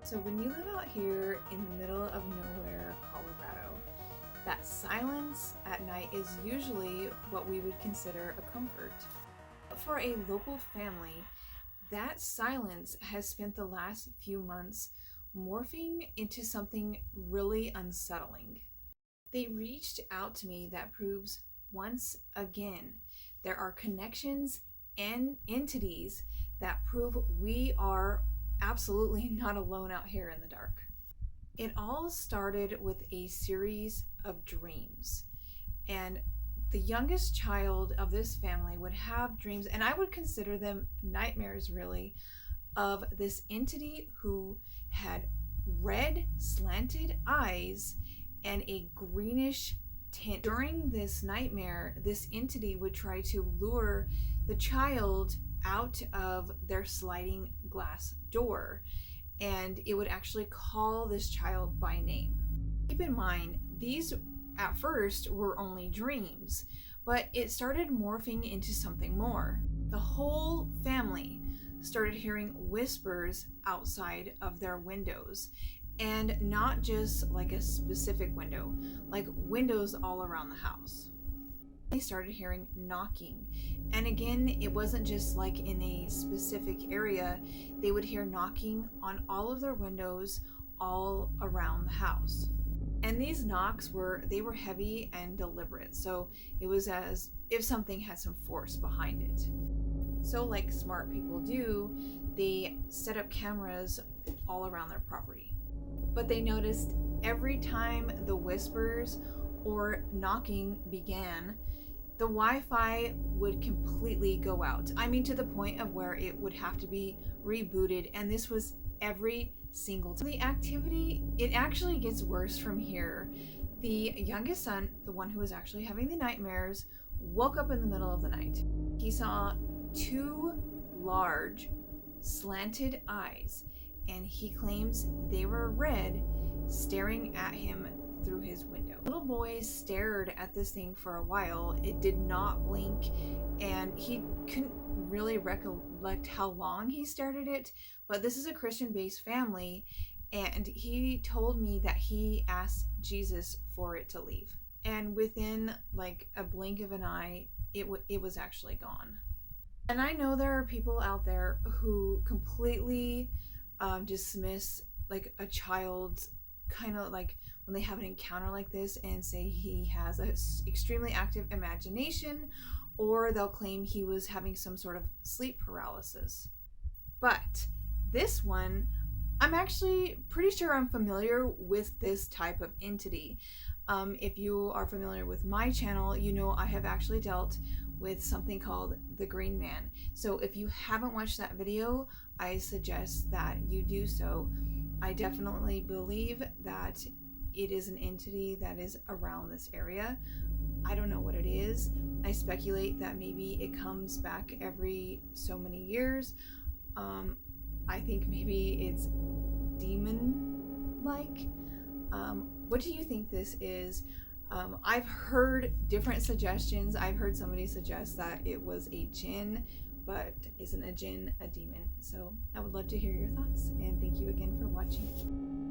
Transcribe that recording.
So when you live out here in the middle of nowhere, Colorado, that silence at night is usually what we would consider a comfort. But for a local family, that silence has spent the last few months morphing into something really unsettling. They reached out to me that proves once again there are connections and entities that prove we are absolutely not alone out here in the dark. It all started with a series of dreams, and the youngest child of this family would have dreams, and I would consider them nightmares really, of this entity who had red slanted eyes and a greenish tint. During this nightmare, this entity would try to lure the child out of their sliding glass door, and it would actually call this child by name. Keep in mind, these at first were only dreams, but it started morphing into something more. The whole family started hearing whispers outside of their windows, and not just like a specific window, like windows all around the house. They started hearing knocking, and again, it wasn't just like in a specific area. They would hear knocking on all of their windows all around the house. And these knocks were heavy and deliberate, so it was as if something had some force behind it. So like smart people do, they set up cameras all around their property. But they noticed every time the whispers or knocking began, the Wi-Fi would completely go out. I mean, to the point of where it would have to be rebooted, and this was every single time. The activity, it actually gets worse from here. The youngest son, the one who was actually having the nightmares, woke up in the middle of the night. He saw two large slanted eyes, and he claims they were red, staring at him through his window. Little boy stared at this thing for a while. It did not blink, and he couldn't really recollect how long he stared at it, but this is a Christian-based family, and he told me that he asked Jesus for it to leave. And within like a blink of an eye, it was actually gone. And I know there are people out there who completely dismiss like a child's kind of like when they have an encounter like this and say he has an extremely active imagination, or they'll claim he was having some sort of sleep paralysis. But this one, I'm actually pretty sure I'm familiar with this type of entity. If you are familiar with my channel, you know I have actually dealt with something called the Green Man. So if you haven't watched that video, I suggest that you do so. I definitely believe that it is an entity that is around this area. I don't know what it is. I speculate that maybe it comes back every so many years. I think maybe it's demon-like. What do you think this is? I've heard different suggestions. I've heard somebody suggest that it was a jinn, but isn't a jinn a demon? So I would love to hear your thoughts, and thank you again for watching.